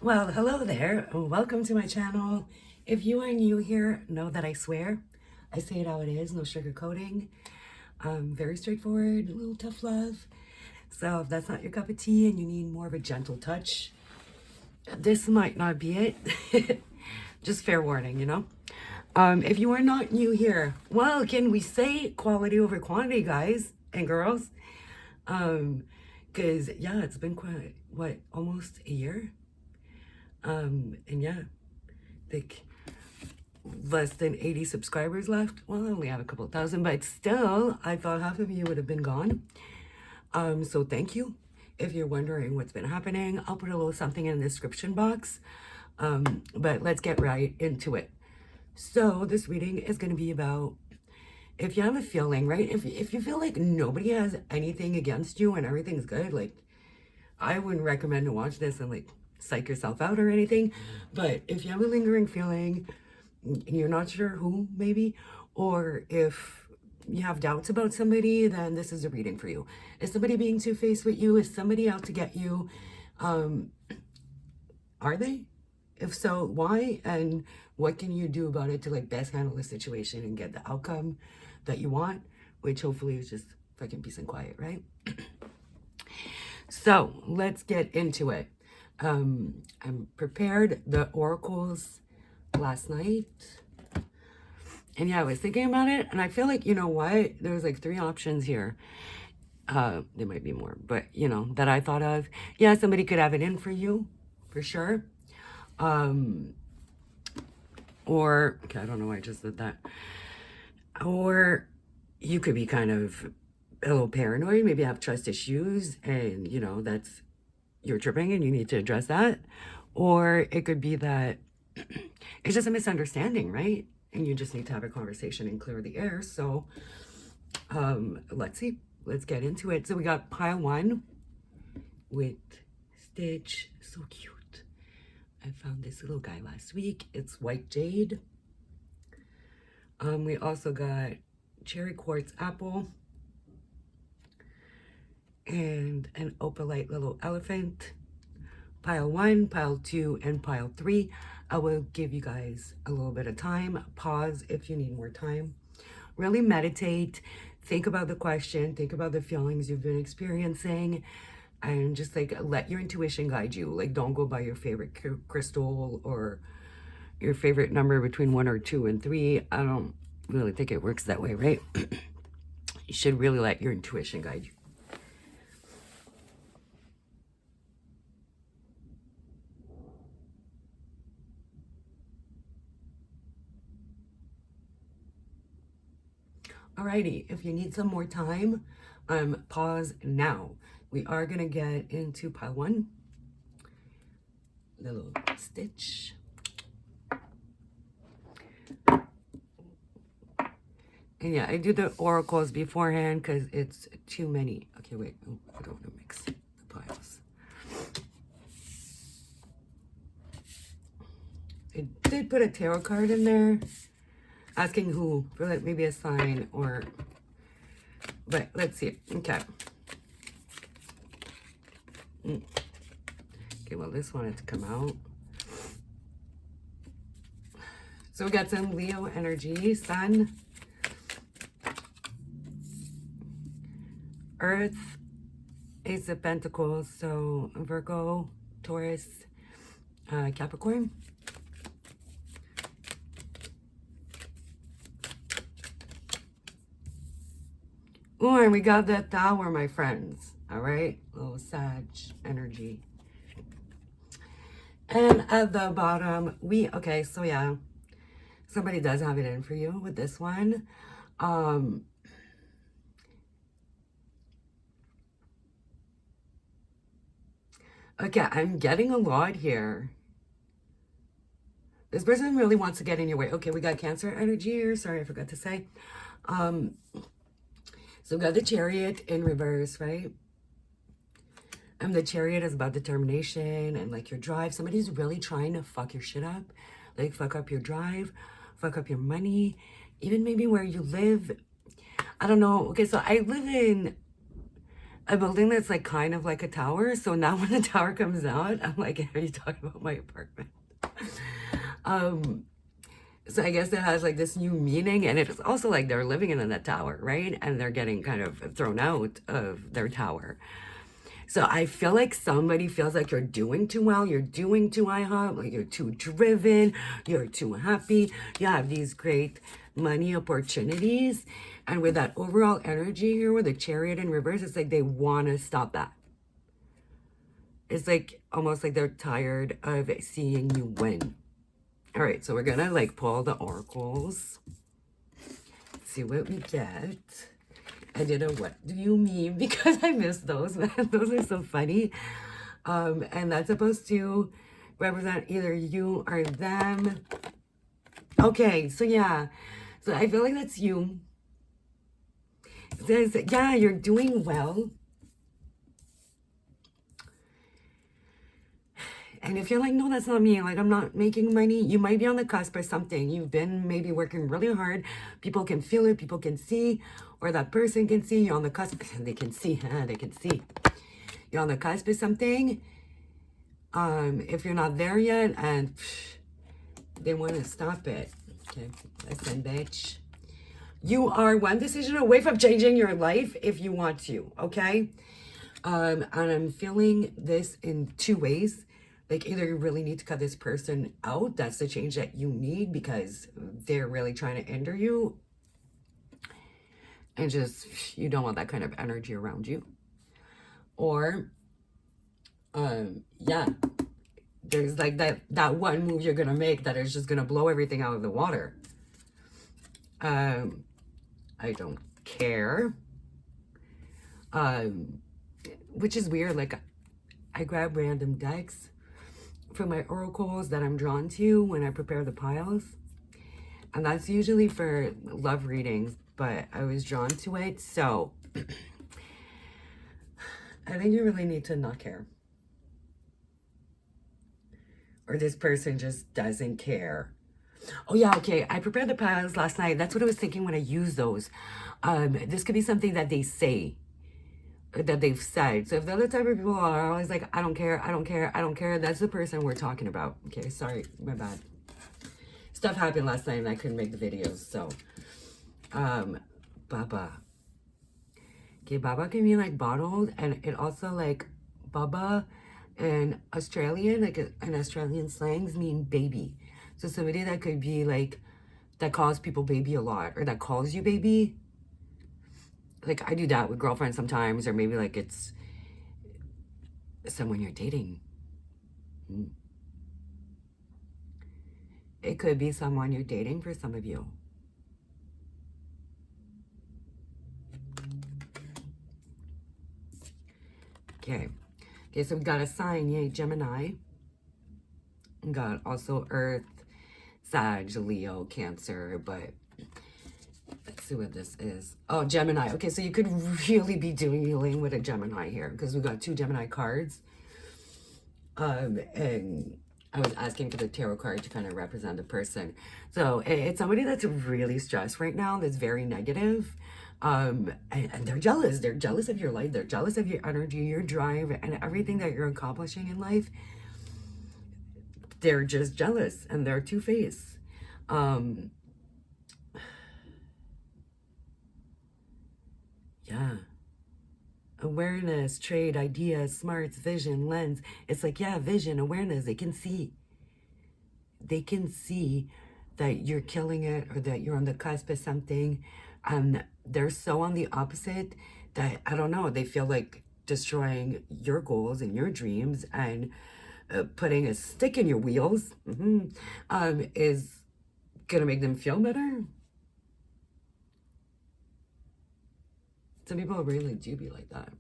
Well, hello there. Welcome to my channel. If you are new here, know that I swear. I say it how it is, no sugarcoating. Very straightforward, a little tough love. So if that's not your cup of tea and you need more of a gentle touch, this might not be it. Just fair warning, you know? If you are not new here, well, can we say quality over quantity, guys and girls? Because, yeah, it's been quite, what, almost a year? And yeah, like less than 80 subscribers left. Well, I only have a couple thousand, but still, I thought half of you would have been gone. So thank you. If you're wondering what's been happening, I'll put a little something in the description box. But let's get right into it. So this reading is going to be about if you have a feeling, right? If you feel like nobody has anything against you and everything's good, like I wouldn't recommend to watch this and like psych yourself out or anything. But if you have a lingering feeling, you're not sure who, maybe, or if you have doubts about somebody, then this is a reading for you. Is somebody being two-faced with you? Is somebody out to get you? Are they? If so, why? And what can you do about it to like best handle the situation and get the outcome that you want, which hopefully is just fucking peace and quiet, right? So let's get into it. I'm prepared the oracles last night. And yeah, I was thinking about it, and I feel like, you know what? There's like 3 options here. There might be more, but you know, that I thought of. Yeah, somebody could have it in for you, for sure. Or, okay, I don't know why I just did that. Or you could be kind of a little paranoid, maybe have trust issues, and you know, you're tripping and you need to address that. Or it could be that it's just a misunderstanding, right? And you just need to have a conversation and clear the air. So let's see. Let's get into it. So we got pile 1 with Stitch. So cute. I found this little guy last week. It's white jade. We also got cherry quartz apple and an opalite little elephant. Pile 1, pile 2, and pile 3. I will give you guys a little bit of time. Pause if you need more time. Really meditate. Think about the question. Think about the feelings you've been experiencing. And just like let your intuition guide you. Like don't go by your favorite crystal or your favorite number between 1 or 2 and 3. I don't really think it works that way, right? You should really let your intuition guide you. Alrighty, if you need some more time, pause now. We are gonna get into pile 1. Little Stitch. And yeah, I do the oracles beforehand because it's too many. Okay, wait. Oh, I don't want to mix the piles. I did put a tarot card in there asking who for like maybe a sign or, but let's see. Okay. Okay, well, this wanted to come out. So we got some Leo energy, Sun, Earth, Ace of Pentacles, so Virgo, Taurus, Capricorn. Oh, and we got the Tower, my friends. All right, little Sag energy. And at the bottom, okay, so yeah, somebody does have it in for you with this one. Okay, I'm getting a lot here. This person really wants to get in your way. Okay, we got Cancer energy here. Sorry, I forgot to say. So we got the Chariot in reverse, right? And the Chariot is about determination and like your drive. Somebody's really trying to fuck your shit up. Like fuck up your drive, fuck up your money, even maybe where you live. I don't know. Okay, so I live in a building that's like kind of like a tower. So now when the tower comes out, I'm like, are you talking about my apartment? Um, so I guess it has like this new meaning, and it's also like they're living in that tower, right? And they're getting kind of thrown out of their tower. So I feel like somebody feels like you're doing too well, you're doing too hot, like you're too driven, you're too happy, you have these great money opportunities. And with that overall energy here with the chariot in reverse, it's like they want to stop that. It's like almost like they're tired of seeing you win. All right, so we're gonna like pull the oracles, see what we get. I did a what do you mean because I missed those, man. Those are so funny. And that's supposed to represent either you or them. Okay, so yeah. So I feel like that's you. It says, yeah, you're doing well. And if you're like, no, that's not me, like I'm not making money, you might be on the cusp of something. You've been maybe working really hard. People can feel it, people can see, or that person can see you're on the cusp. They can see, they can see. You're on the cusp of something. If you're not there yet and they want to stop it. Okay, listen, bitch. You are one decision away from changing your life if you want to, okay? And I'm feeling this in two ways. Like either you really need to cut this person out, that's the change that you need because they're really trying to hinder you. And just, you don't want that kind of energy around you. Or, yeah, there's like that one move you're gonna make that is just gonna blow everything out of the water. I don't care. Which is weird. Like, I grab random decks for my oracles that I'm drawn to when I prepare the piles. And that's usually for love readings, but I was drawn to it. So I think you really need to not care. Or this person just doesn't care. Oh yeah, okay. I prepared the piles last night. That's what I was thinking when I use those. This could be something that they say, that they've said. So if the other type of people are always like, I don't care, I don't care, I don't care, that's the person we're talking about. Okay, sorry, my bad. Stuff happened last night and I couldn't make the videos, so. Baba. Okay, Baba can be like bottled, and it also like Baba in Australian, like in Australian slangs mean baby. So somebody that could be like, that calls people baby a lot, or that calls you baby. Like I do that with girlfriends sometimes, or maybe like it's someone you're dating. It could be someone you're dating for some of you. Okay. Okay, so we got a sign, yay, Gemini. We got also Earth, Sag, Leo, Cancer, but let's see what this is. Oh, Gemini. Okay, so you could really be dealing with a Gemini here because we got two Gemini cards. And I was asking for the tarot card to kind of represent the person. So it's somebody that's really stressed right now, that's very negative. And they're jealous. They're jealous of your life. They're jealous of your energy, your drive, and everything that you're accomplishing in life. They're just jealous and they're two-faced. Yeah. Awareness, trade, ideas, smarts, vision, lens. It's like, yeah, vision, awareness. They can see. They can see that you're killing it or that you're on the cusp of something. They're so on the opposite that, I don't know, they feel like destroying your goals and your dreams and putting a stick in your wheels is gonna make them feel better. Some people really do be like that.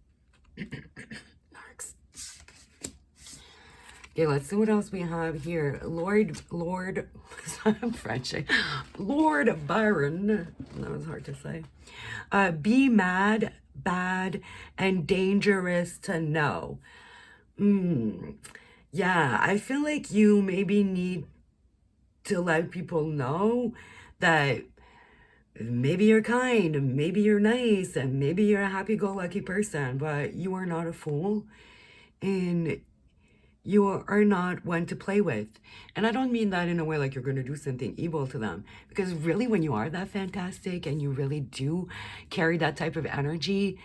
Narcs. Okay, let's see what else we have here. Lord, I'm French. Lord Byron, that was hard to say. Be mad, bad, and dangerous to know. Yeah, I feel like you maybe need to let people know that Maybe you're kind, maybe you're nice, and maybe you're a happy-go-lucky person, but you are not a fool, and you are not one to play with. And I don't mean that in a way like you're going to do something evil to them, because really when you are that fantastic and you really do carry that type of energy,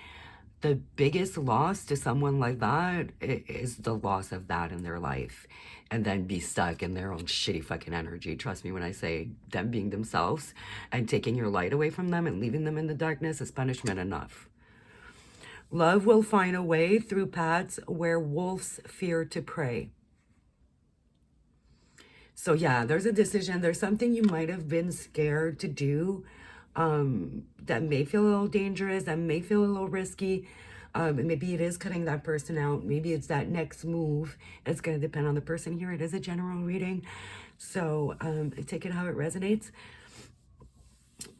the biggest loss to someone like that is the loss of that in their life, and then be stuck in their own shitty fucking energy. Trust me when I say them being themselves and taking your light away from them and leaving them in the darkness is punishment enough. Love will find a way through paths where wolves fear to prey. So yeah, there's a decision. There's something you might have been scared to do, that may feel a little dangerous, that may feel a little risky. Maybe it is cutting that person out. Maybe it's that next move. It's going to depend on the person here. It is a general reading. So take it how it resonates.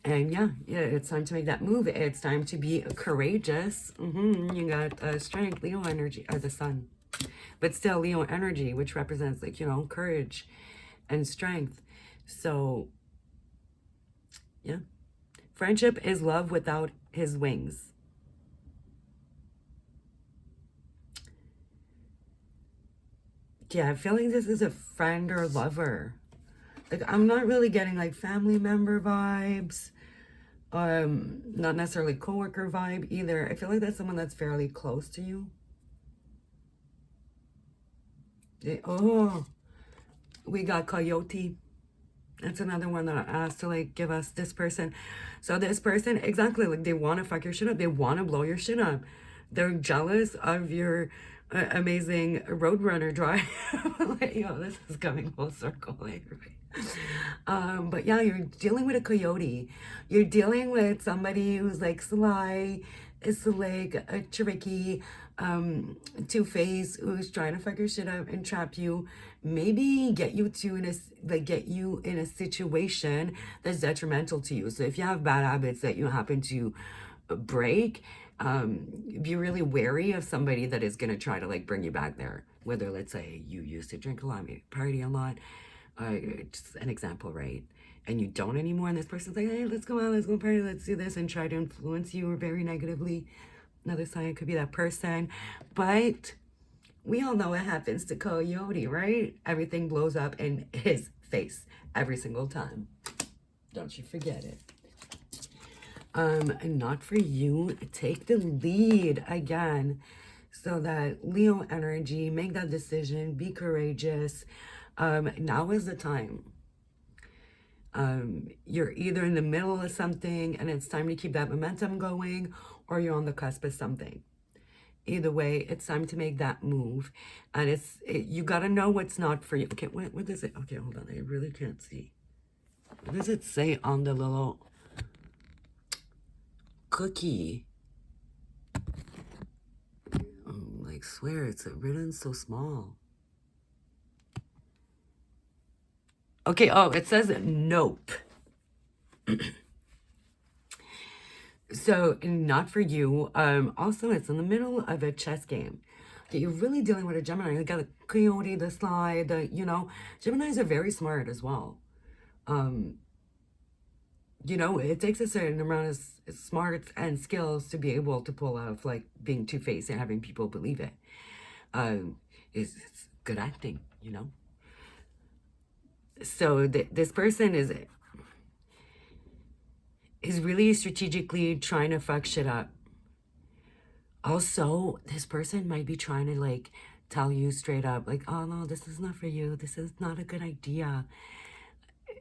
And yeah, it's time to make that move. It's time to be courageous. You got strength, Leo energy, or the sun. But still Leo energy, which represents like, courage and strength. So yeah. Friendship is love without his wings. Yeah, I feel like this is a friend or lover. Like, I'm not really getting like family member vibes. Not necessarily coworker vibe either. I feel like that's someone that's fairly close to you. Oh, we got Coyote. That's another one that I asked to like give us this person. So this person, exactly, like they want to fuck your shit up. They want to blow your shit up. They're jealous of your amazing Roadrunner drive. Like, this is coming full circle. Like, right? But yeah, you're dealing with a coyote. You're dealing with somebody who's like sly, is like a tricky, two-faced, who's trying to fuck your shit up and trap you. Maybe get you in a situation that's detrimental to you. So if you have bad habits that you happen to break, be really wary of somebody that is going to try to like bring you back there. Whether, let's say, you used to drink a lot, maybe party a lot, just an example, right? And you don't anymore, and this person's like, hey, let's go out, let's go party, let's do this, and try to influence you very negatively. Another sign could be that person. But we all know what happens to Coyote, right? Everything blows up in his face every single time. Don't you forget it. Not for you. Take the lead again. So that Leo energy, make that decision, be courageous. Now is the time. You're either in the middle of something and it's time to keep that momentum going, or you're on the cusp of something. Either way, it's time to make that move. And you got to know what's not for you. Okay, what is it? Okay, hold on. I really can't see. What does it say on the little cookie? Like, swear, it's written so small. Okay, oh, it says nope. So, not for you. Also, it's in the middle of a chess game. Okay, you're really dealing with a Gemini. You got the coyote, the sly, Geminis are very smart as well. It takes a certain amount of smarts and skills to be able to pull off like being two-faced and having people believe it. It's good acting, So this person is really strategically trying to fuck shit up. Also, this person might be trying to like tell you straight up, like, oh no, this is not for you. This is not a good idea.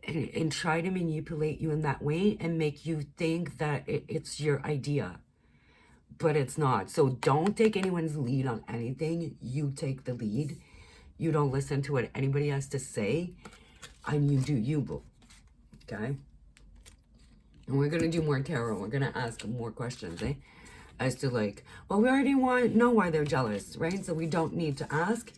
And try to manipulate you in that way and make you think that it's your idea. But it's not. So don't take anyone's lead on anything. You take the lead. You don't listen to what anybody has to say. And you do you, boo. Okay? And we're going to do more tarot. We're going to ask more questions, as to like, well, we already know why they're jealous, right? So we don't need to ask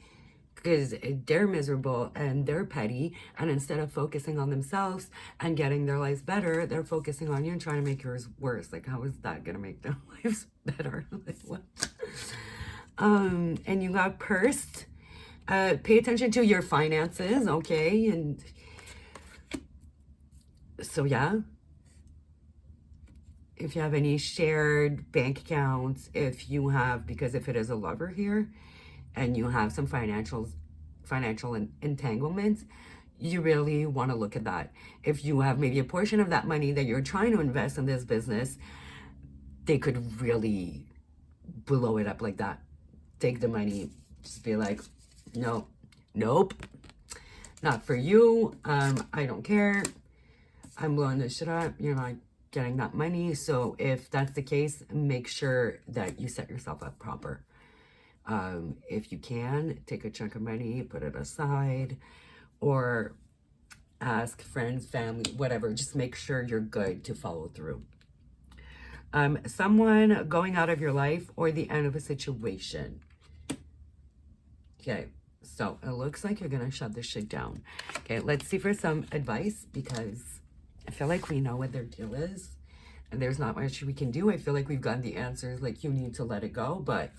because they're miserable and they're petty. And instead of focusing on themselves and getting their lives better, they're focusing on you and trying to make yours worse. Like, how is that going to make their lives better? Like, what? And you got pursed. Pay attention to your finances, okay? And so, yeah. if you have any shared bank accounts, if you have, because if it is a lover here and you have some financial entanglements, you really want to look at that. If you have maybe a portion of that money that you're trying to invest in this business, they could really blow it up like that. Take the money, just be like, no, nope, not for you. I don't care. I'm blowing this shit up. You're not getting that money. So if that's the case, make sure that you set yourself up proper. If you can, take a chunk of money, put it aside, or ask friends, family, whatever. Just make sure you're good to follow through. Someone going out of your life or the end of a situation. Okay, so it looks like you're gonna shut this shit down. Okay, let's see for some advice, because I feel like we know what their deal is and there's not much we can do. I feel like we've gotten the answers, like you need to let it go, but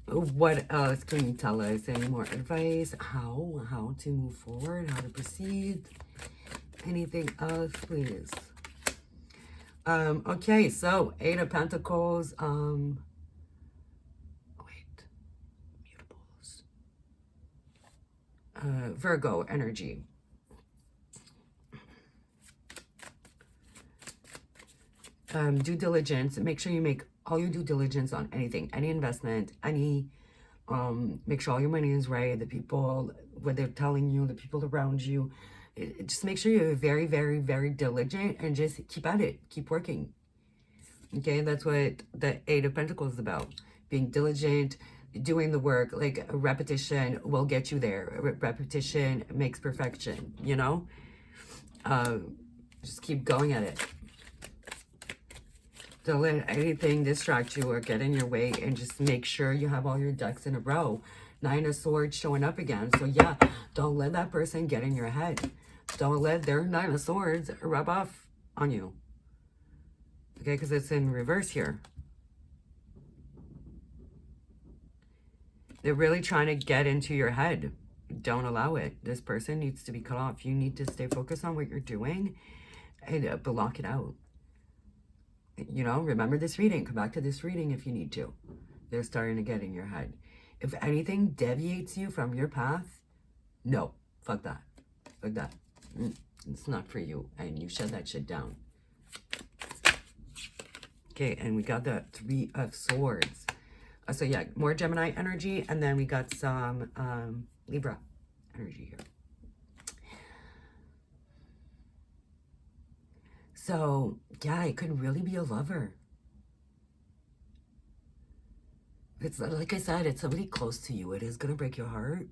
what else can you tell us? Any more advice? How to move forward, how to proceed? Anything else, please? Okay, so 8 of Pentacles, mutables. Virgo energy. Due diligence. Make sure you make all your due diligence on anything, any investment, any, make sure all your money is right, the people, what they're telling you, the people around you. Just make sure you're very, very, very diligent and just keep at it. Keep working. Okay, that's what the 8 of Pentacles is about. Being diligent, doing the work. Like, repetition will get you there. Repetition makes perfection, you know? Just keep going at it. Don't let anything distract you or get in your way, and just make sure you have all your ducks in a row. 9 of Swords showing up again. So yeah, don't let that person get in your head. Don't let their 9 of Swords rub off on you. Okay, because it's in reverse here. They're really trying to get into your head. Don't allow it. This person needs to be cut off. You need to stay focused on what you're doing and block it out. You know, remember this reading. Come back to this reading if you need to. They're starting to get in your head. If anything deviates you from your path, no, fuck that. Fuck that. It's not for you. And you shut that shit down. Okay, and we got the 3 of Swords. So yeah, more Gemini energy. And then we got some Libra energy here. So, yeah, it could really be a lover. It's like I said, it's somebody close to you. It is going to break your heart.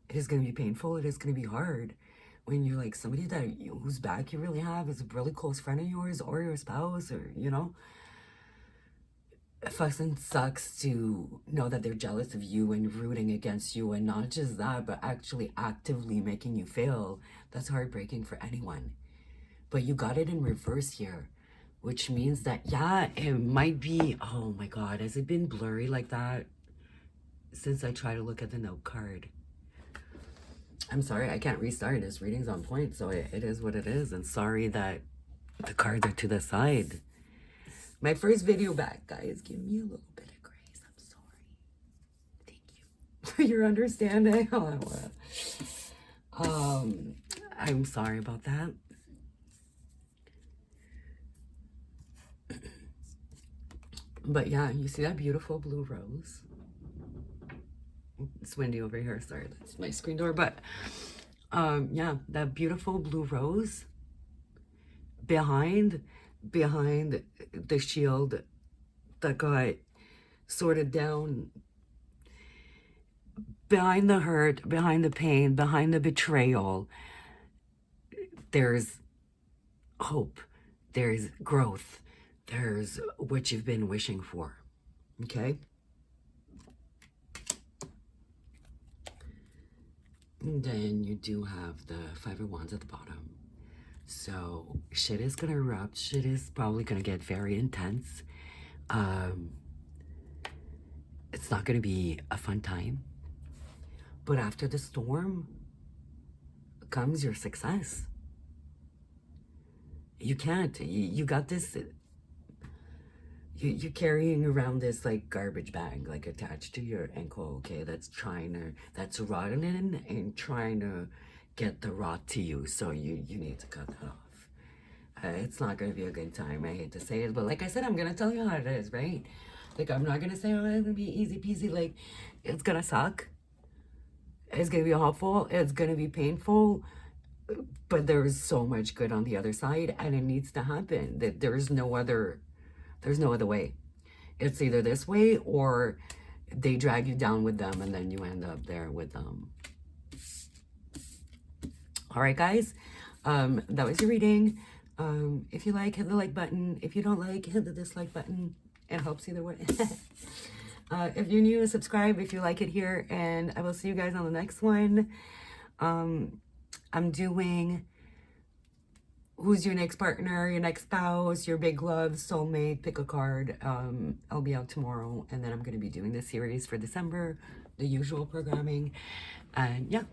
It is going to be painful. It is going to be hard. When you're like somebody that whose back you really have is a really close friend of yours or your spouse, or, you know. It fucking sucks to know that they're jealous of you and rooting against you, and not just that, but actually actively making you fail. That's heartbreaking for anyone. But you got it in reverse here, which means that, yeah, it might be, oh my God, has it been blurry like that since I try to look at the note card? I'm sorry, I can't restart. This reading's on point, so it is what it is. And sorry that the cards are to the side. My first video back, guys. Give me a little bit of grace. I'm sorry. Thank you for your understanding. I'm sorry about that. But yeah, you see that beautiful blue rose? It's windy over here. Sorry, that's my screen door. But yeah, that beautiful blue rose behind the shield that got sorted down, behind the hurt, behind the pain, behind the betrayal, there's hope, there's growth, there's what you've been wishing for. Okay? And then you do have the 5 of Wands at the bottom. So shit is gonna erupt. Shit is probably gonna get very intense. It's not gonna be a fun time. But after the storm comes your success. You can't. You got this you're carrying around this like garbage bag like attached to your ankle, okay, that's rotten and trying to get the rot to you, so you need to cut that off. It's not gonna be a good time. I hate to say it, but like I said, I'm gonna tell you how it is, right? Like, I'm not gonna say, oh, it's gonna be easy peasy. Like, it's gonna suck, it's gonna be awful, it's gonna be painful, but there's so much good on the other side, and it needs to happen. That there's no other way. It's either this way or they drag you down with them and then you end up there with them. All right, guys, that was your reading. If you like, hit the like button. If you don't like, hit the dislike button. It helps either way. If you're new, subscribe if you like it here, and I will see you guys on the next one. I'm doing who's your next partner, your next spouse, your big love, soulmate, pick a card. I'll be out tomorrow, and then I'm going to be doing this series for December, the usual programming. And yeah.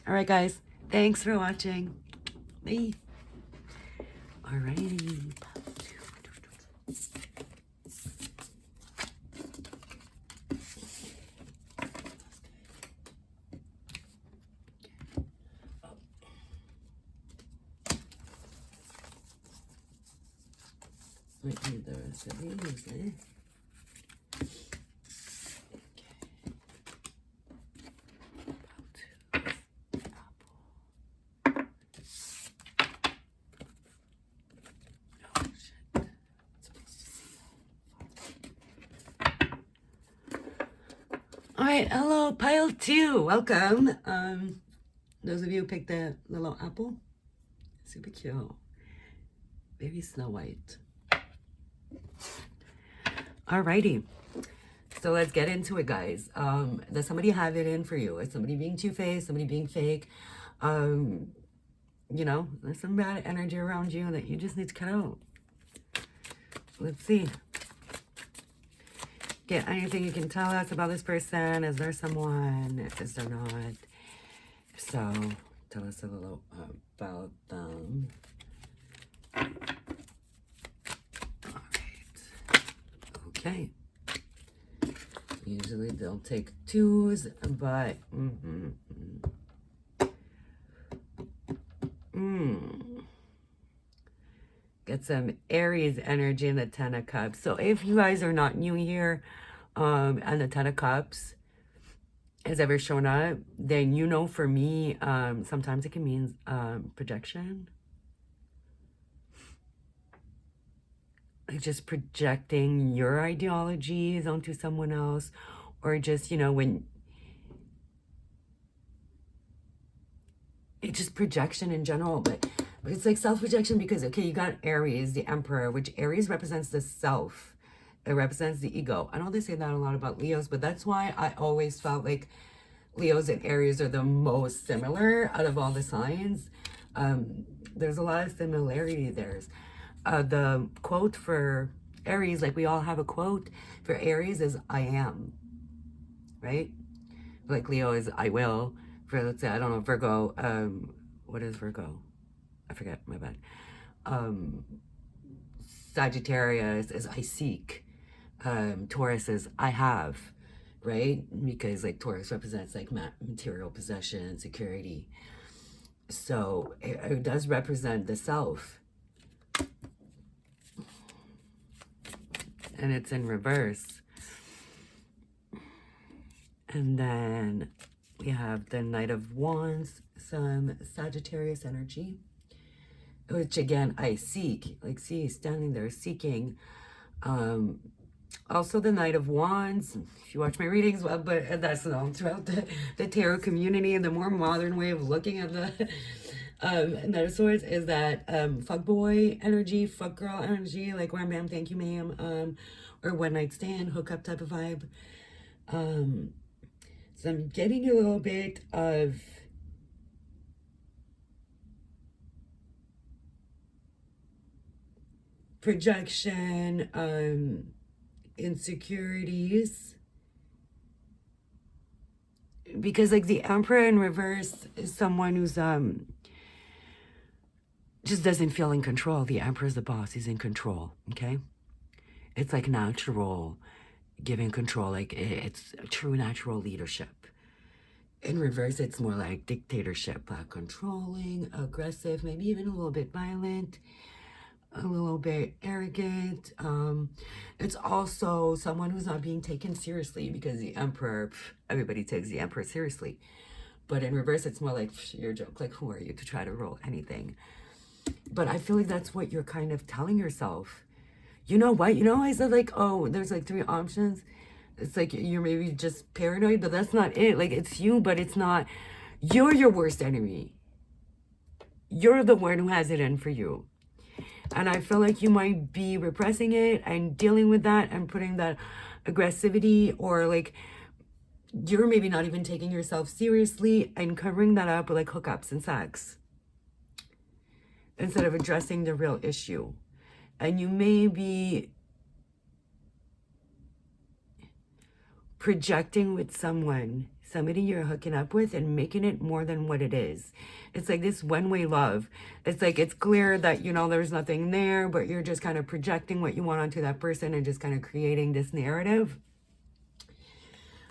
All right, guys. Thanks for watching. Bye. Alrighty. Might need the rest of these, eh? All right, hello, pile 2. Welcome. Those of you who picked the little apple, super cute. Baby Snow White. Alrighty. So let's get into it, guys. Does somebody have it in for you? Is somebody being two-faced? Somebody being fake? You know, there's some bad energy around you that you just need to cut out. Let's see. Get anything you can tell us about this person. Is there someone? Is there not? If so, tell us a little about them. All right. Okay. Usually they'll take 2s, but get some Aries energy in the 10 of Cups. So if you guys are not new here, and the 10 of Cups has ever shown up, then you know, for me, sometimes it can mean projection. Like just projecting your ideologies onto someone else, or just, you know, when it's just projection in general, but it's like self-projection because, okay, you got Aries, the Emperor, which Aries represents the self. It represents the ego. I know they say that a lot about Leos, but that's why I always felt like Leos and Aries are the most similar out of all the signs. There's a lot of similarity there. The quote for Aries, like we all have a quote for Aries, is I am, right? Like Leo is I will. For, let's say, I don't know, Virgo, what is Virgo? I forget, my bad. Sagittarius is I seek. Taurus is I have, right? Because like Taurus represents like material possession, security. So it does represent the self. And it's in reverse. And then we have the Knight of Wands, some Sagittarius energy, which again, I seek, like see, standing there seeking. Also the Knight of Wands, if you watch my readings, well, but that's known throughout the tarot community, and the more modern way of looking at the Knight of Swords is that fuckboy energy, fuck girl energy, like wham bam, thank you ma'am, or one night stand, hookup type of vibe. So I'm getting a little bit of projection, insecurities, because like the Emperor in reverse is someone who's just doesn't feel in control. The Emperor is the boss, he's in control, okay? It's like natural, giving control, like it's true natural leadership. In reverse, it's more like dictatorship, controlling, aggressive, maybe even a little bit violent, a little bit arrogant. It's also someone who's not being taken seriously, because the emperor, everybody takes the emperor seriously. But in reverse, it's more like, you're a joke. Like, who are you to try to roll anything? But I feel like that's what you're kind of telling yourself. You know what? You know, I said like, oh, there's like 3 options. It's like you're maybe just paranoid, but that's not it. Like, it's you, but it's not. You're your worst enemy. You're the one who has it in for you. And I feel like you might be repressing it and dealing with that and putting that aggressivity, or like you're maybe not even taking yourself seriously and covering that up with like hookups and sex instead of addressing the real issue. And you may be projecting with somebody you're hooking up with, and making it more than what it is. It's like this one-way love. It's like, it's clear that, you know, there's nothing there, but you're just kind of projecting what you want onto that person and just kind of creating this narrative.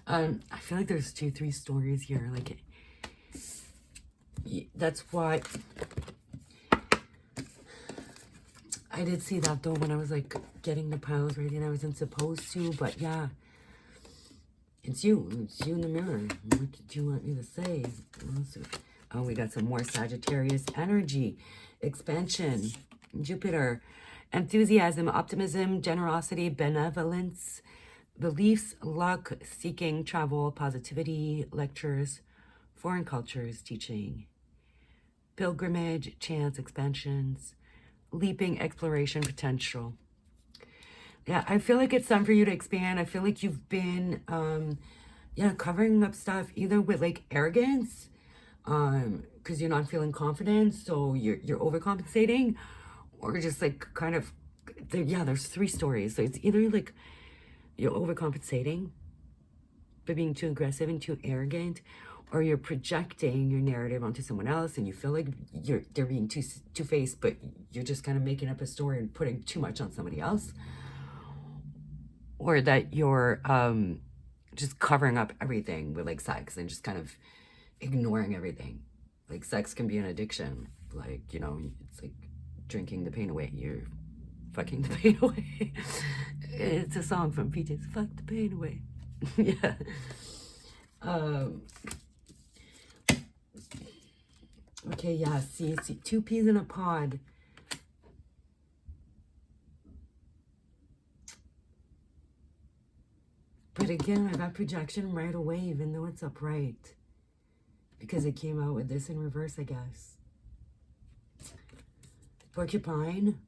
I feel like there's 2-3 stories here. Like, that's why I did see that though when I was like getting the piles ready, and I wasn't supposed to, but yeah. It's you in the mirror. What did you want me to say? Oh, we got some more Sagittarius energy. Expansion. Jupiter. Enthusiasm, optimism, generosity, benevolence, beliefs, luck, seeking, travel, positivity, lectures, foreign cultures, teaching, pilgrimage, chance, expansions, leaping, exploration, potential. Yeah, I feel like it's time for you to expand. I feel like you've been, covering up stuff either with like arrogance, because you're not feeling confident, so you're overcompensating, or just like kind of, there's 3 stories. So it's either like you're overcompensating by being too aggressive and too arrogant, or you're projecting your narrative onto someone else, and you feel like they're being two-faced, but you're just kind of making up a story and putting too much on somebody else. Or that you're just covering up everything with like sex and just kind of ignoring everything. Like, sex can be an addiction. Like, you know, it's like drinking the pain away. You're fucking the pain away. It's a song from PJ's, fuck the pain away. Yeah. Okay, yeah, see, 2 peas in a pod. But again, I got projection right away, even though it's upright. Because it came out with this in reverse, I guess. Porcupine.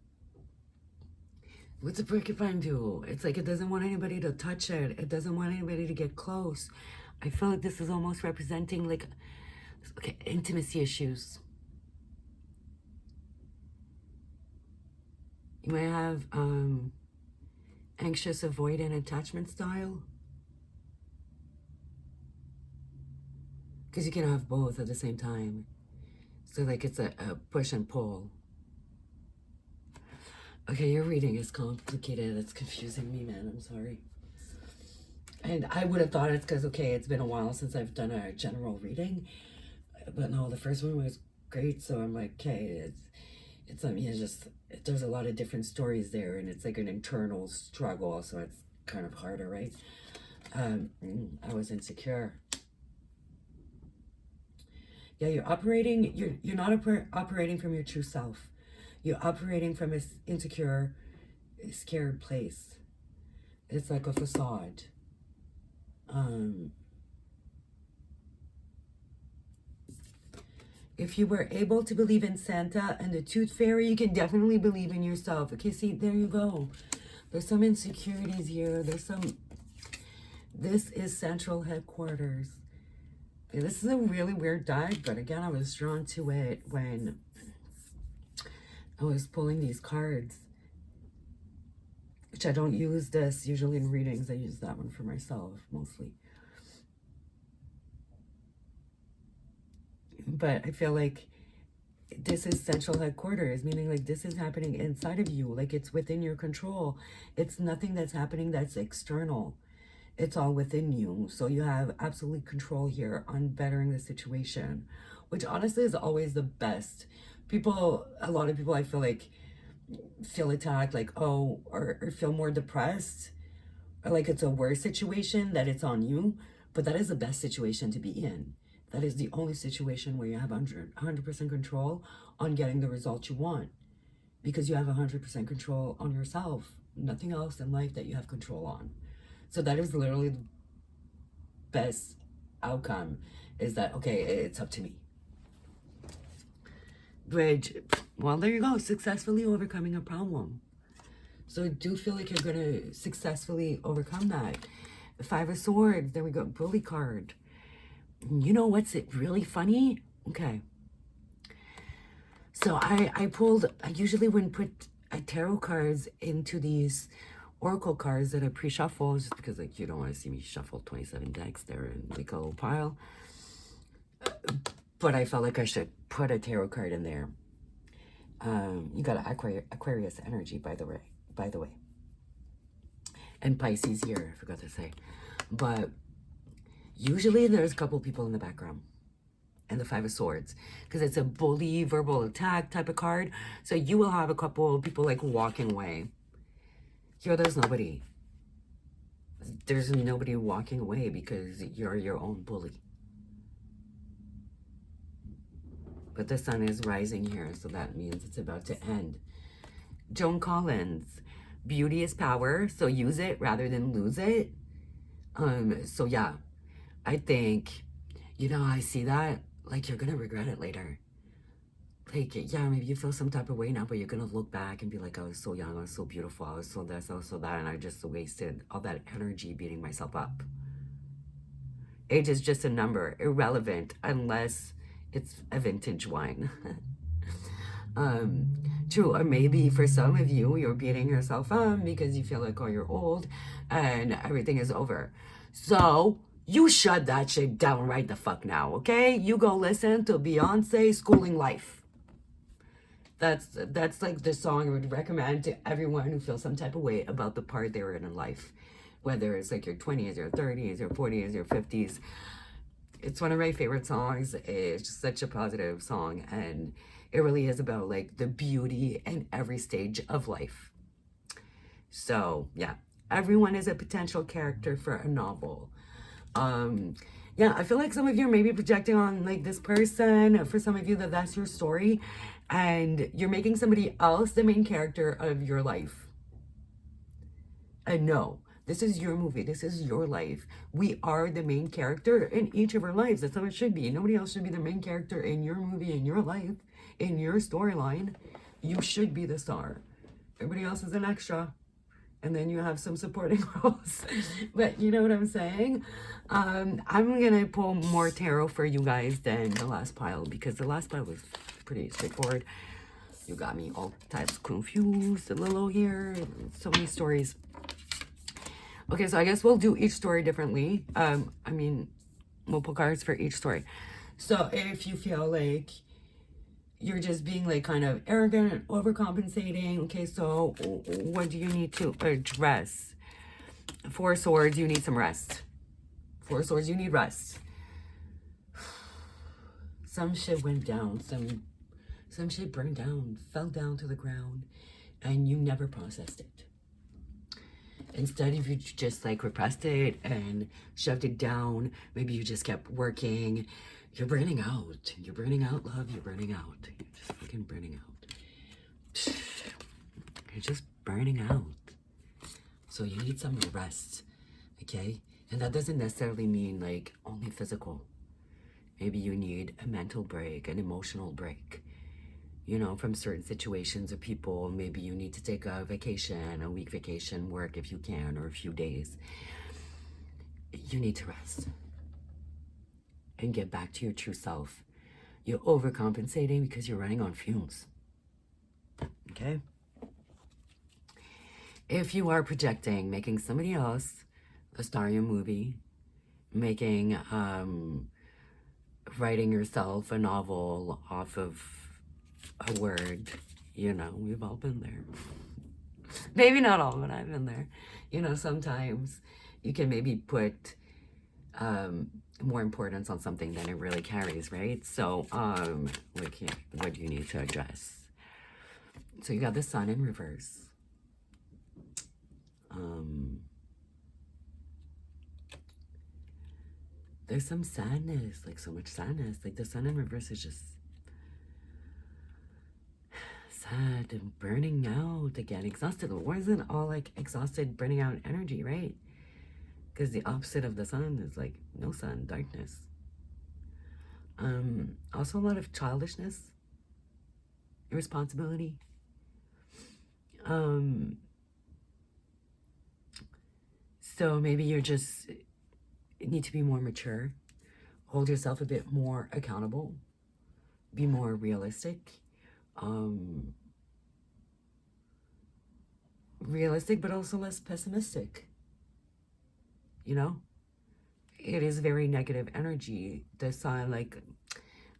What's a porcupine do? It's like it doesn't want anybody to touch it. It doesn't want anybody to get close. I feel like this is almost representing like, okay, intimacy issues. You might have anxious, avoidant attachment style. Because you can have both at the same time. So like it's a push and pull. Okay, your reading is complicated. It's confusing me, man. I'm sorry. And I would have thought it's because, okay, it's been a while since I've done a general reading. But no, the first one was great. So I'm like, okay, it's I mean, it's just, there's a lot of different stories there. And it's like an internal struggle. So it's kind of harder, right? I was insecure. Yeah, you're operating, you're not operating from your true self. You're operating from an insecure, scared place. It's like a facade. If you were able to believe in Santa and the Tooth Fairy, you can definitely believe in yourself. Okay, see, there you go. There's some insecurities here. This is central headquarters. And this is a really weird deck, but again, I was drawn to it when I was pulling these cards, which I don't use this usually in readings. I use that one for myself mostly. But I feel like this is central headquarters, meaning like this is happening inside of you, like it's within your control. It's nothing that's happening that's external. It's all within you. So you have absolute control here on bettering the situation, which honestly is always the best. People, a lot of people, I feel like, feel attacked, like, oh, or feel more depressed, or like it's a worse situation that it's on you. But that is the best situation to be in. That is the only situation where you have 100% control on getting the result you want, because you have 100% control on yourself. Nothing else in life that you have control on. So that is literally the best outcome, is that, okay, it's up to me. Which, well, there you go, successfully overcoming a problem. So I do feel like you're going to successfully overcome that. The Five of Swords, there we go, bully card. You know what's it really funny? Okay. So I usually wouldn't put tarot cards into these oracle cards that I pre-shuffle, just because like you don't want to see me shuffle 27 decks there and make a little pile. But I felt like I should put a tarot card in there. You got Aquarius energy, by the way. And Pisces here, I forgot to say. But usually there's a couple people in the background. And the Five of Swords, because it's a bully, verbal attack type of card. So you will have a couple of people like walking away. Here, there's nobody. There's nobody walking away because you're your own bully. But the sun is rising here, so that means it's about to end. Joan Collins, beauty is power, so use it rather than lose it. So yeah, I think, I see that, like, you're gonna regret it later. Like, yeah, maybe you feel some type of way now, but you're gonna look back and be like, I was so young, I was so beautiful, I was so this, I was so that, and I just wasted all that energy beating myself up. Age is just a number, irrelevant, unless it's a vintage wine. True, or maybe for some of you, you're beating yourself up because you feel like, oh, you're old and everything is over. So you shut that shit down right the fuck now, okay? You go listen to Beyonce, Schooling Life. That's like the song I would recommend to everyone who feels some type of way about the part they were in life. Whether it's like your 20s, your 30s, your 40s, your 50s. It's one of my favorite songs. It's just such a positive song, and it really is about like the beauty in every stage of life. So yeah, everyone is a potential character for a novel. Yeah, I feel like some of you may be projecting on like this person. For some of you, that's your story, and you're making somebody else the main character of your life. And no, this is your movie. This is your life. We are the main character in each of our lives. That's how it should be. Nobody else should be the main character in your movie, in your life, in your storyline. You should be the star. Everybody else is an extra. And then you have some supporting roles. But you know what I'm saying? I'm going to pull more tarot for you guys than the last pile, because the last pile was pretty straightforward. You got me all types confused, a little here, so many stories. Okay, so I guess we'll do each story differently. We'll pull cards for each story. So if you feel like you're just being like kind of arrogant and overcompensating, okay, so what do you need to address? Four Swords, you need some rest. Four Swords, you need rest. Some shit went down, some shit burned down, fell down to the ground, and you never processed it. Instead, if you just like repressed it and shoved it down, maybe you just kept working. You're burning out. You're burning out, love. You're burning out. You're just fucking burning out. You're just burning out. So you need some rest, okay? And that doesn't necessarily mean like only physical. Maybe you need a mental break, an emotional break. From certain situations or people. Maybe you need to take a vacation, a week vacation, work if you can, or a few days. You need to rest and get back to your true self. You're overcompensating because you're running on fumes. Okay? If you are projecting, making somebody else a star in your movie, writing yourself a novel off of a word. You know, we've all been there. Maybe not all, but I've been there. You know, sometimes you can maybe put more importance on something than it really carries, right? So, what do you need to address? So you got the sun in reverse. There's some sadness, like so much sadness. Like the sun in reverse is just sad and burning out again, exhausted. It wasn't all like exhausted, burning out energy, right? Because the opposite of the sun is like no sun, darkness. Also a lot of childishness, irresponsibility. So maybe you're just need to be more mature, hold yourself a bit more accountable, be more realistic. Realistic, but also less pessimistic. You know, it is very negative energy. The sun, like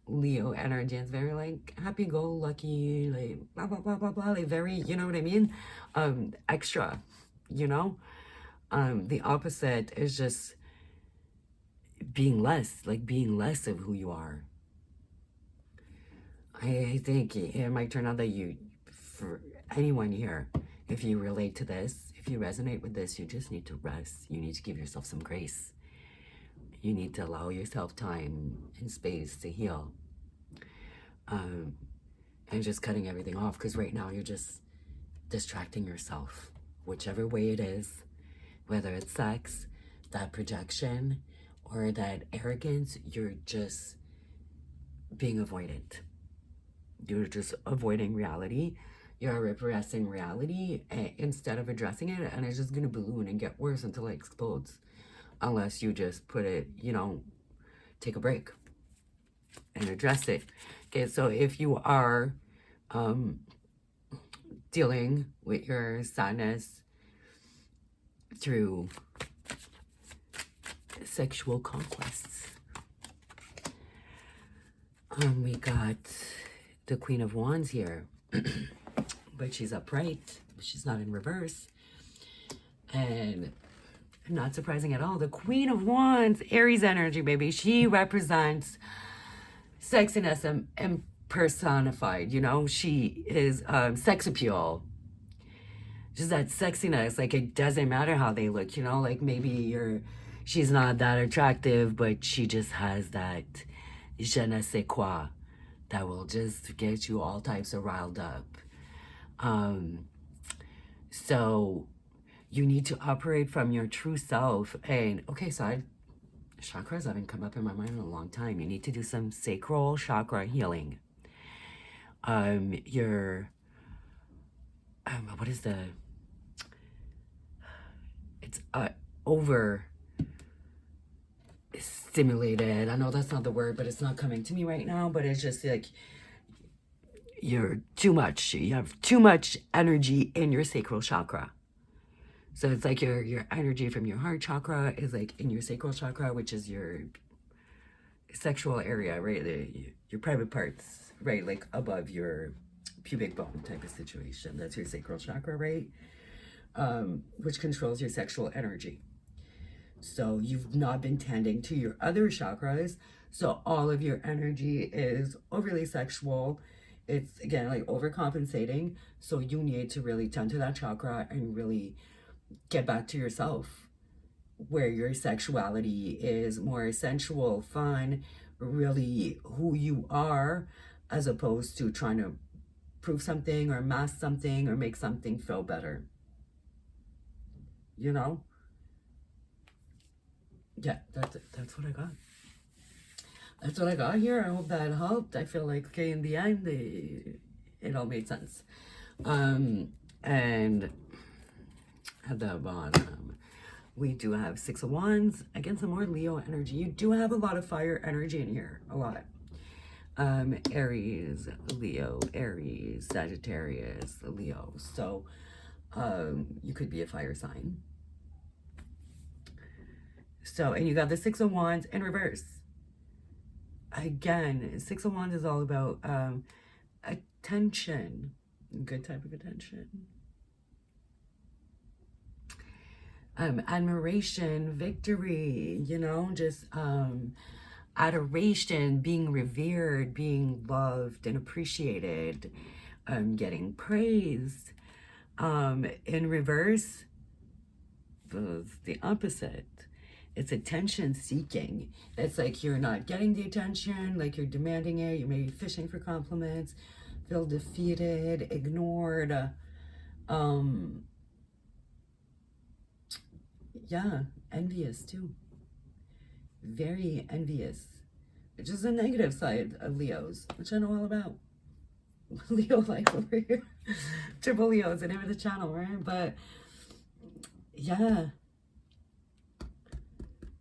Leo energy, is very like happy-go-lucky, like blah blah blah blah blah, like very, you know what I mean? Extra, you know. The opposite is just being less, like being less of who you are. I think it might turn out that for anyone here, if you relate to this, if you resonate with this, you just need to rest. You need to give yourself some grace. You need to allow yourself time and space to heal. And just cutting everything off, because right now you're just distracting yourself, whichever way it is, whether it's sex, that projection, or that arrogance, you're just being avoidant. You're just avoiding reality. You're repressing reality instead of addressing it, and it's just gonna balloon and get worse until it explodes, unless you just put it, you know, take a break and address it. Okay, so if you are dealing with your sadness through sexual conquests, we got the Queen of Wands here, but she's upright, she's not in reverse, and not surprising at all, the Queen of Wands, Aries energy, baby. She represents sexiness and personified, you know. She is sex appeal, just that sexiness. Like, it doesn't matter how they look, you know, like maybe she's not that attractive, but she just has that je ne sais quoi that will just get you all types of riled up. So you need to operate from your true self. And okay, so chakras haven't come up in my mind in a long time. You need to do some sacral chakra healing. What is it's over stimulated. I know that's not the word, but it's not coming to me right now, but it's just like you have too much energy in your sacral chakra. So it's like your energy from your heart chakra is like in your sacral chakra, which is your sexual area, right? Your private parts, right? Like above your pubic bone type of situation. That's your sacral chakra, right? Which controls your sexual energy. So you've not been tending to your other chakras. So all of your energy is overly sexual. It's, again, like overcompensating. So you need to really tend to that chakra and really get back to yourself, where your sexuality is more sensual, fun, really who you are, as opposed to trying to prove something or mask something or make something feel better. You know? Yeah, that's what I got. That's what I got here. I hope that helped. I feel like, okay, in the end, it all made sense. And at the bottom, we do have Six of Wands. Again, some more Leo energy. You do have a lot of fire energy in here. A lot. Aries, Leo, Aries, Sagittarius, Leo. So, you could be a fire sign. So, and you got the Six of Wands in reverse. Again, Six of Wands is all about attention, good type of attention. Admiration, victory, you know, just adoration, being revered, being loved and appreciated, getting praised. In reverse, the opposite. It's attention seeking. It's like you're not getting the attention, like you're demanding it. You may be fishing for compliments, feel defeated, ignored. Yeah, envious too. Very envious, which is a negative side of Leos, which I know all about. Leo life over here. Triple Leo is the name of the channel, right? But yeah.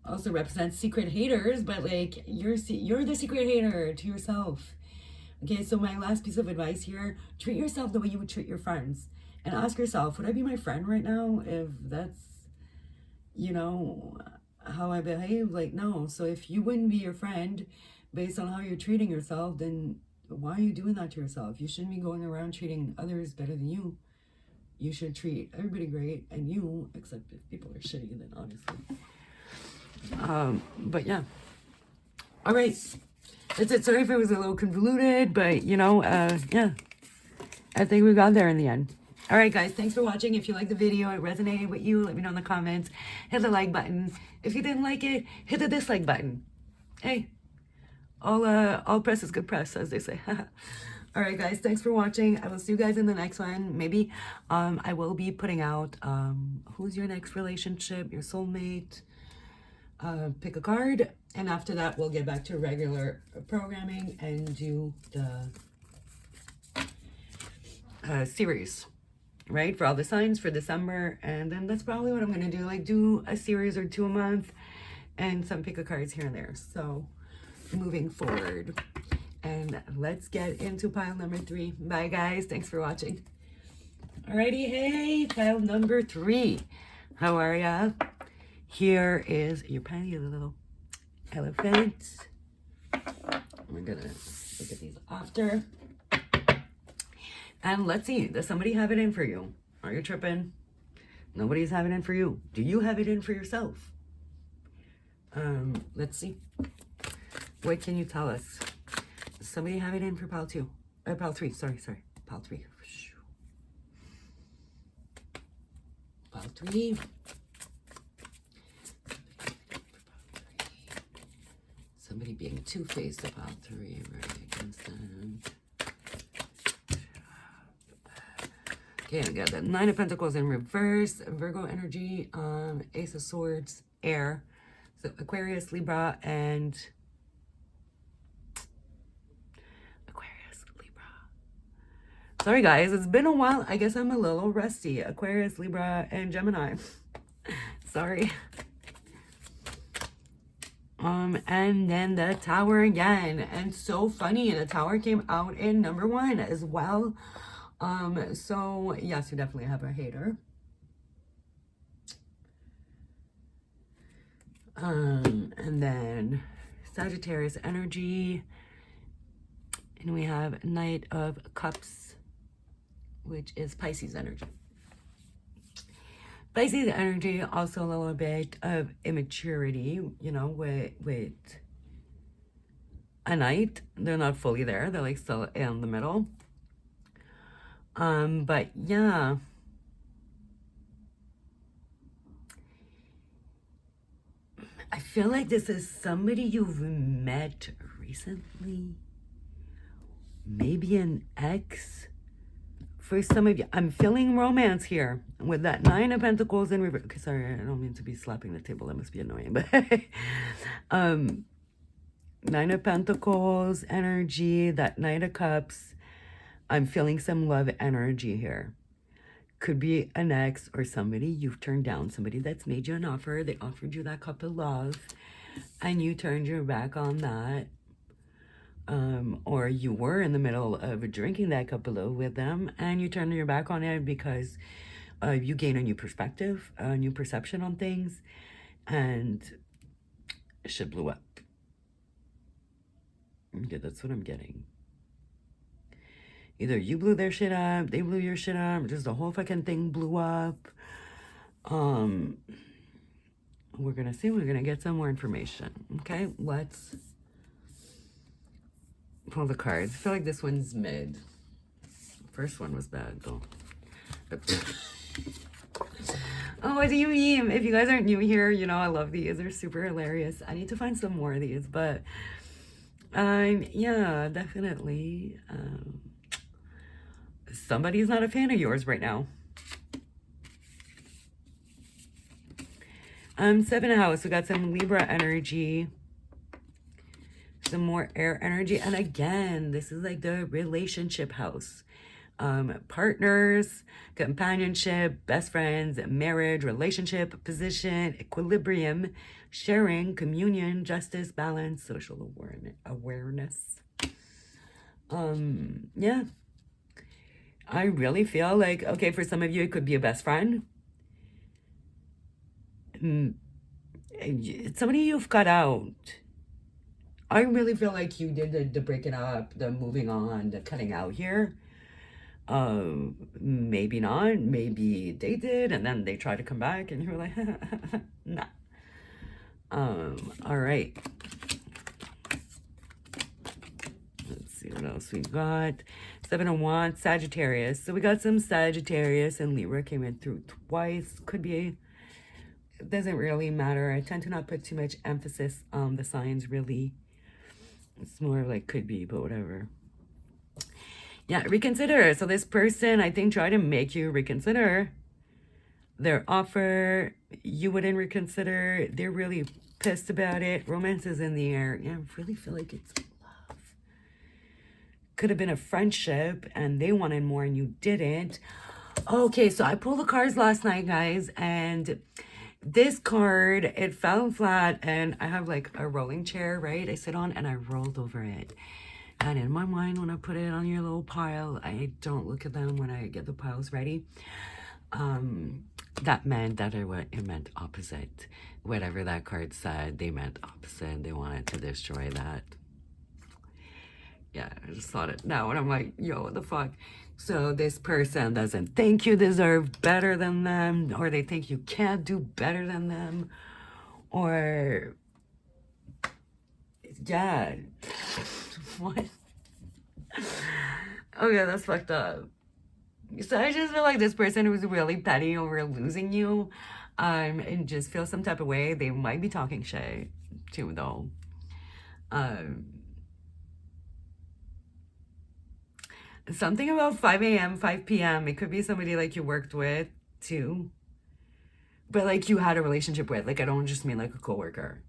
Also represents secret haters, but like you're the secret hater to yourself. Okay, so my last piece of advice here, treat yourself the way you would treat your friends. And ask yourself, would I be my friend right now if that's, you know, how I behave? Like, no. So if you wouldn't be your friend based on how you're treating yourself, then why are you doing that to yourself? You shouldn't be going around treating others better than you. You should treat everybody great and you, except if people are shitty, then obviously. But yeah. All right. That's it. Sorry if it was a little convoluted, but you know, yeah. I think we got there in the end. All right, guys, thanks for watching. If you liked the video, it resonated with you, let me know in the comments. Hit the like button. If you didn't like it, hit the dislike button. Hey, all press is good press, as they say. All right, guys, thanks for watching. I will see you guys in the next one. Maybe I will be putting out who's your next relationship, your soulmate. Pick a card, and after that, we'll get back to regular programming and do the series. Right, for all the signs for December, and then that's probably what I'm gonna do, like do a series or 2 a month and some pick a cards here and there. So moving forward, and let's get into pile number 3. Bye guys, thanks for watching. Alrighty, hey, pile number 3, how are ya? Here is your tiny little elephant. We're gonna look at these after. And let's see, does somebody have it in for you? Are you tripping? Nobody's having it in for you. Do you have it in for yourself? Let's see. What can you tell us? Does somebody have it in for pile 2? Pile 3, sorry. Pile 3. Pile 3. Somebody being two-faced about 3, right against them. Okay, I got the 9 of Pentacles in reverse, Virgo energy, Ace of Swords, air. So Aquarius, Libra, and Aquarius, Libra. Sorry guys, it's been a while. I guess I'm a little rusty. Aquarius, Libra, and Gemini. Sorry. And then the Tower again. And so funny, the Tower came out in number 1 as well. So yes, you definitely have a hater. And then Sagittarius energy, and we have Knight of Cups, which is Pisces energy. Pisces energy, also a little bit of immaturity, you know, with a Knight. They're not fully there, they're like still in the middle. But yeah. I feel like this is somebody you've met recently. Maybe an ex. For some of you, I'm feeling romance here with that 9 of Pentacles in reverse. Okay, sorry, I don't mean to be slapping the table. That must be annoying, but 9 of Pentacles energy, that Knight of Cups. I'm feeling some love energy here. Could be an ex or somebody you've turned down, somebody that's made you an offer. They offered you that cup of love and you turned your back on that. Or you were in the middle of drinking that cup of love with them and you turned your back on it because you gain a new perspective, a new perception on things, and shit blew up. Okay, that's what I'm getting. Either you blew their shit up, they blew your shit up, just the whole fucking thing blew up. We're gonna see. We're gonna get some more information. Okay, let's pull the cards. I feel like this one's mid. First one was bad though. Oh, what do you mean? If you guys aren't new here, you know I love these. They're super hilarious. I need to find some more of these, but yeah, definitely. Somebody's not a fan of yours right now. Seventh house, we got some Libra energy, some more air energy, and again, this is like the relationship house. Partners, companionship, best friends, marriage, relationship, position, equilibrium, sharing, communion, justice, balance, social awareness. Yeah. I really feel like, okay, for some of you, it could be a best friend. Somebody you've cut out. I really feel like you did the breaking up, the moving on, the cutting out here. Maybe not. Maybe they did, and then they tried to come back, and you're like, nah. All right. Let's see what else we got. Seven of Wands, Sagittarius. So we got some Sagittarius and Libra came in through twice. Could be. It doesn't really matter. I tend to not put too much emphasis on the signs, really. It's more like could be, but whatever. Yeah, reconsider. So this person, I think, tried to make you reconsider their offer. You wouldn't reconsider. They're really pissed about it. Romance is in the air. Yeah, I really feel like it's love. Could have been a friendship and they wanted more and you didn't. Okay, so I pulled the cards last night, guys, and this card, it fell flat, and I have like a rolling chair, right? I sit on and I rolled over it. And in my mind, when I put it on your little pile, I don't look at them when I get the piles ready. That meant that it meant opposite. Whatever that card said, they meant opposite. They wanted to destroy that. Yeah, I just thought it now, and I'm like, yo, what the fuck? So this person doesn't think you deserve better than them, or they think you can't do better than them, or yeah. What? Okay, that's fucked up. So I just feel like this person was really petty over losing you, and just feel some type of way. They might be talking shit too, though. Something about 5 a.m., 5 p.m. It could be somebody like you worked with too, but like you had a relationship with. Like I don't just mean like a coworker.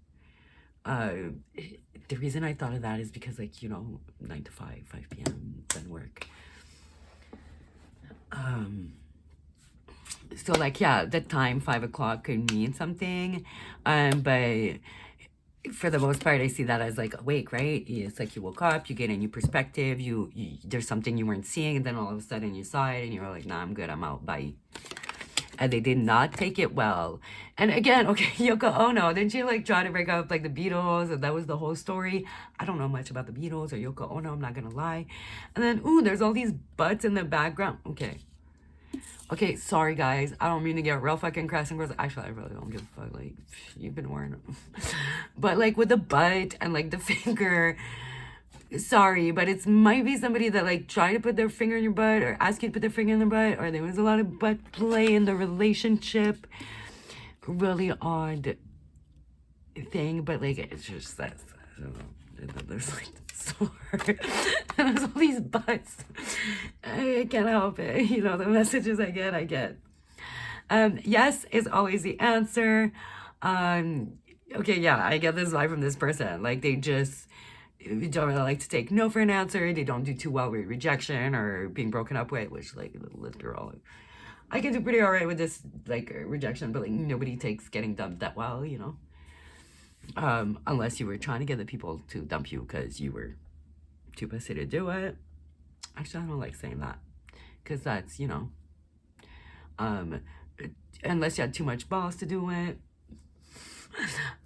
The reason I thought of that is because, like, you know, 9 to 5, 5 p.m. then work. So like, yeah, the time 5 o'clock could mean something, but for the most part, I see that as like awake, right? It's like you woke up, you get a new perspective, you there's something you weren't seeing, and then all of a sudden you saw it, and you were like, nah, I'm good, I'm out, bye. And they did not take it well. And again, okay, Yoko Ono, didn't she like try to break up like the Beatles? And that was the whole story. I don't know much about the Beatles or Yoko Ono, I'm not gonna lie. And then, ooh, there's all these butts in the background. Okay, sorry guys. I don't mean to get real fucking crass and gross. Actually, I really don't give a fuck. Like, you've been wearing them. But like with the butt and like the finger, sorry, but it might be somebody that like tried to put their finger in your butt or ask you to put their finger in their butt, or there was a lot of butt play in the relationship. Really odd thing, but like it's just that, I don't know, there's like so hard. There's all these butts. I can't help it. You know, the messages I get. Yes is always the answer. Okay, yeah, I get this vibe from this person. Like they just don't really like to take no for an answer. They don't do too well with rejection or being broken up with, which like little girl, I can do pretty alright with this like rejection, but like nobody takes getting dumped that well, you know. Unless you were trying to get the people to dump you because you were too pussy to do it. Actually, I don't like saying that because that's, you know, unless you had too much balls to do it.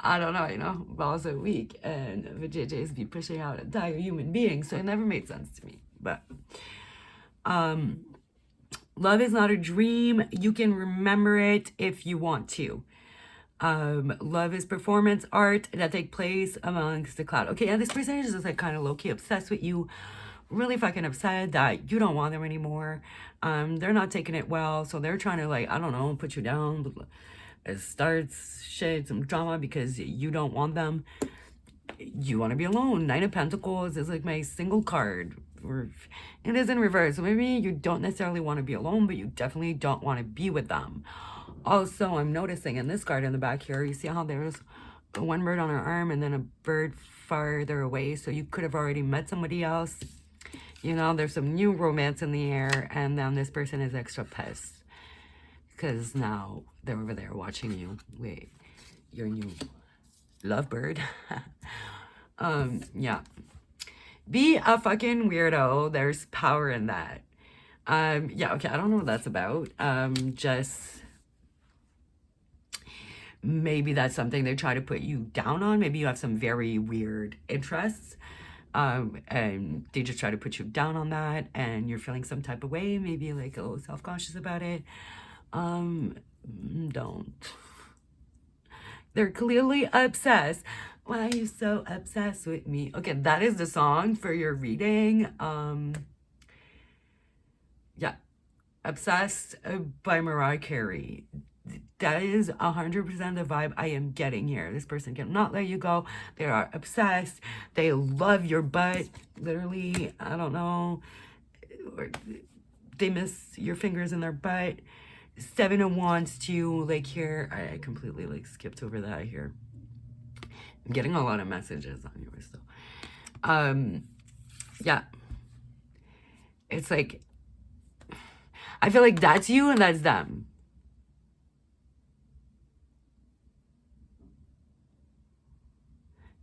I don't know, you know, balls are weak and vajayjays be pushing out entire human beings, so it never made sense to me. But Love is not a dream. You can remember it if you want to. Love is performance art that take place amongst the cloud. Okay, yeah, this person is just like kind of low-key obsessed with you, really fucking upset that you don't want them anymore. They're not taking it well, so they're trying to, like, I don't know, put you down. It starts shit, some drama because you don't want them. You want to be alone. Nine of Pentacles is like my single card. It is in reverse. So maybe you don't necessarily want to be alone, but you definitely don't want to be with them. Also, I'm noticing in this card in the back here, you see how there's one bird on her arm and then a bird farther away. So you could have already met somebody else. You know, there's some new romance in the air, and then this person is extra pissed because now they're over there watching you. Wait, your new lovebird. Yeah. Be a fucking weirdo. There's power in that. Yeah, okay, I don't know what that's about. Just maybe that's something they try to put you down on. Maybe you have some very weird interests. And they just try to put you down on that, and you're feeling some type of way, maybe like a little self-conscious about it. Don't. They're clearly obsessed. Why are you so obsessed with me? Okay, that is the song for your reading. Yeah, Obsessed by Mariah Carey. That is 100% the vibe I am getting here. This person cannot let you go. They are obsessed. They love your butt. Literally, I don't know. Or they miss your fingers in their butt. Seven of Wands too. Like here, I completely like skipped over that here. I'm getting a lot of messages on yours though. Yeah. It's like, I feel like that's you and that's them.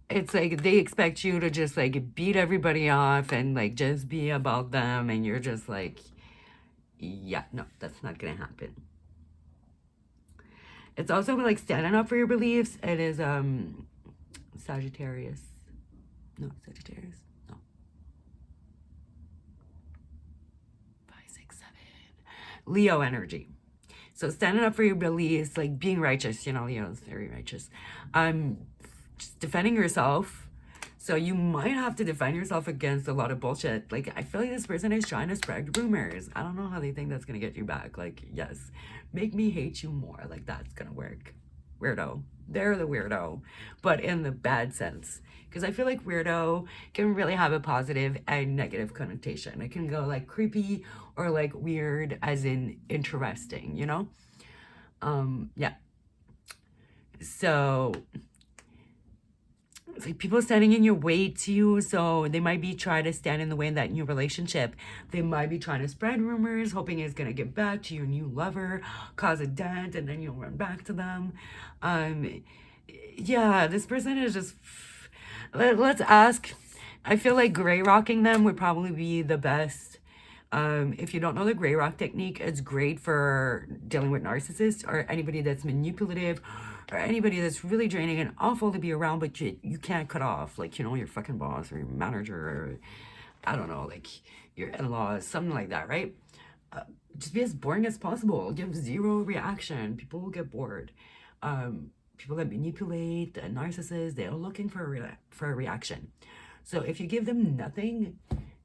It's like they expect you to just like beat everybody off and like just be about them, and you're just like, yeah, no, that's not gonna happen. It's also like standing up for your beliefs. It is Sagittarius. No, Sagittarius. No. 5, 6, 7. Leo energy. So standing up for your beliefs, like being righteous, you know, Leo is very righteous. Just defending yourself. So you might have to defend yourself against a lot of bullshit. Like, I feel like this person is trying to spread rumors. I don't know how they think that's gonna get you back. Like, yes, make me hate you more. Like, that's gonna work. Weirdo. They're the weirdo, but in the bad sense. Because I feel like weirdo can really have a positive and negative connotation. It can go like creepy or like weird as in interesting, you know? Yeah. So it's like people standing in your way too. So they might be trying to stand in the way in that new relationship. They might be trying to spread rumors, hoping it's gonna get back to your new lover, cause a dent, and then you'll run back to them. Yeah, this person is just. Let's ask. I feel like gray rocking them would probably be the best. If you don't know the gray rock technique, it's great for dealing with narcissists or anybody that's manipulative or anybody that's really draining and awful to be around, but you can't cut off, like, you know, your fucking boss or your manager or, I don't know, like your in-laws, something like that, right? Just be as boring as possible. Give zero reaction. People will get bored. People that manipulate, the narcissists, they're looking for a reaction. So if you give them nothing,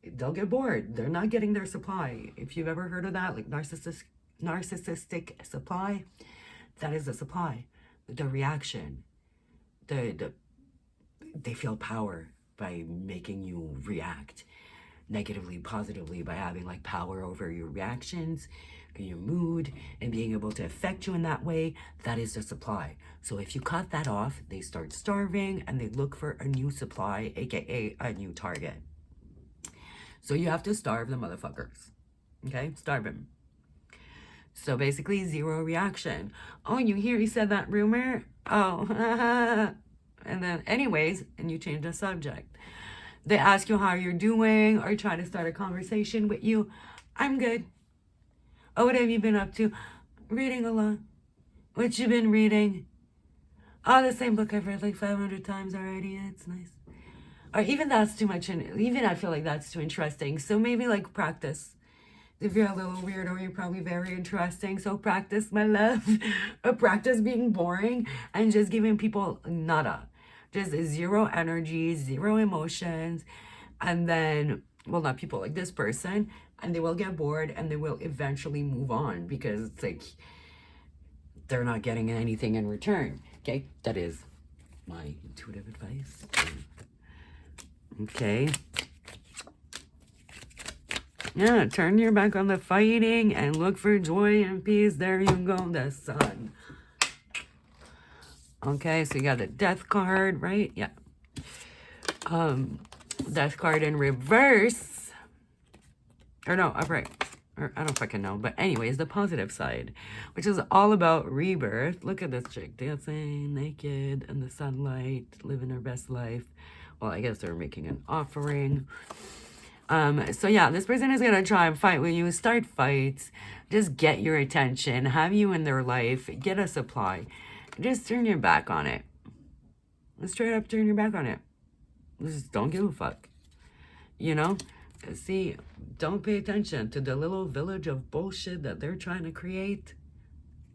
they'll get bored. They're not getting their supply. If you've ever heard of that, like narcissistic supply, that is the supply. The reaction. They feel power by making you react negatively, positively, by having like power over your reactions, your mood, and being able to affect you in that way. That is the supply. So if you cut that off, they start starving and they look for a new supply, aka a new target. So you have to starve the motherfuckers. Okay? Starve them. So basically, zero reaction. Oh, you hear he said that rumor? Oh, and then anyways, and you change the subject. They ask you how you're doing or try to start a conversation with you. I'm good. Oh, what have you been up to? Reading a lot. What you been reading? Oh, the same book I've read like 500 times already. It's nice. Or even that's too much. And even I feel like that's too interesting. So maybe like practice. If you're a little weirdo, you're probably very interesting. So practice, my love. Practice being boring and just giving people nada. Just zero energy, zero emotions. And then, well, not people like this person. And they will get bored and they will eventually move on because it's like they're not getting anything in return. Okay, that is my intuitive advice. Okay. Yeah, turn your back on the fighting and look for joy and peace. There you go, the sun. Okay, so you got the death card, right? Yeah. Death card in reverse. Or no, upright. Or I don't fucking know. But anyways, the positive side, which is all about rebirth. Look at this chick dancing naked in the sunlight, living her best life. Well, I guess they're making an offering. So yeah, this person is gonna try and fight with you, start fights, just get your attention, have you in their life, get a supply. Just turn your back on it. Straight up turn your back on it. Just don't give a fuck. You know? See, don't pay attention to the little village of bullshit that they're trying to create.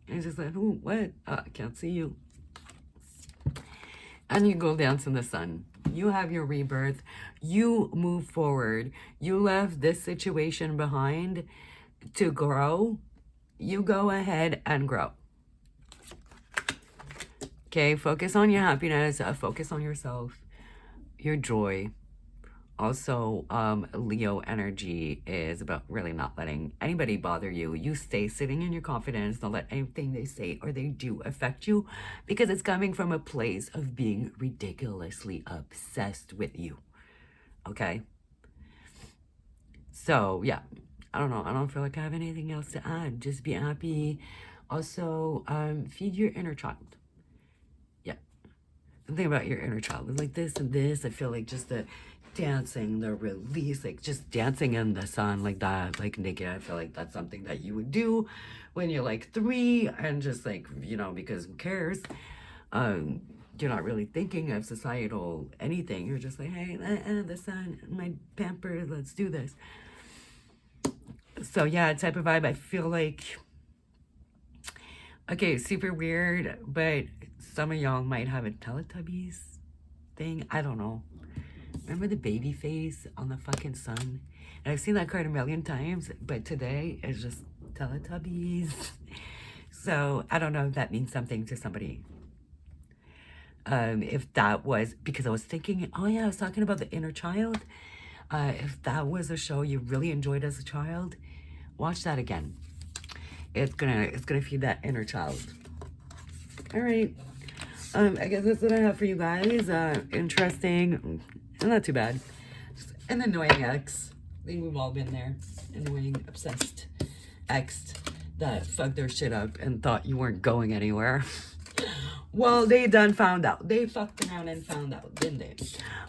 And it's just like, ooh, what? I can't see you. And you go dance in the sun. You have your rebirth. You move forward. You left this situation behind to grow. You go ahead and grow. Okay, focus on your happiness. Focus on yourself, your joy. Also, Leo energy is about really not letting anybody bother you. You stay sitting in your confidence. Don't let anything they say or they do affect you because it's coming from a place of being ridiculously obsessed with you. Okay? So, yeah. I don't know. I don't feel like I have anything else to add. Just be happy. Also, feed your inner child. Yeah. Think about your inner child. It's like this and this. I feel like just the dancing, the release, like just dancing in the sun like that, like naked. I feel like that's something that you would do when you're like 3 and just like, you know, because who cares? You're not really thinking of societal anything. You're just like, hey, the sun, my pamper, let's do this. So yeah, type of vibe. I feel like, okay, super weird, but some of y'all might have a Teletubbies thing. I don't know. Remember the baby face on the fucking sun? And I've seen that card a million times, but today it's just Teletubbies. So I don't know if that means something to somebody. If that was, because I was thinking, oh yeah, I was talking about the inner child. If that was a show you really enjoyed as a child, watch that again. It's gonna feed that inner child. All right. I guess that's what I have for you guys. Interesting. Not too bad. Just an annoying ex. I think we've all been there. Annoying, obsessed ex that fucked their shit up and thought you weren't going anywhere. Well, they done found out. They fucked around and found out, didn't they?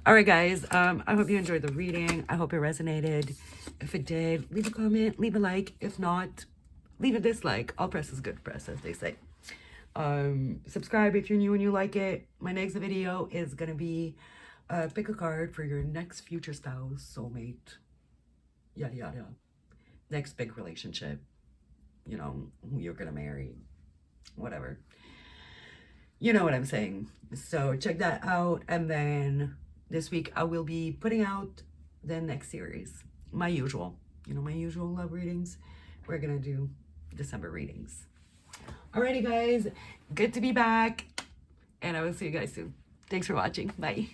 All right, guys. I hope you enjoyed the reading. I hope it resonated. If it did, leave a comment, leave a like. If not, leave a dislike. All press is good press, as they say. Subscribe if you're new and you like it. My next video is gonna be pick a card for your next future spouse, soulmate, yada yada. Next big relationship, you know, who you're gonna marry, whatever. You know what I'm saying. So check that out. And then this week I will be putting out the next series. My usual, you know, my usual love readings. We're gonna do December readings. Alrighty guys, good to be back. And I will see you guys soon. Thanks for watching. Bye.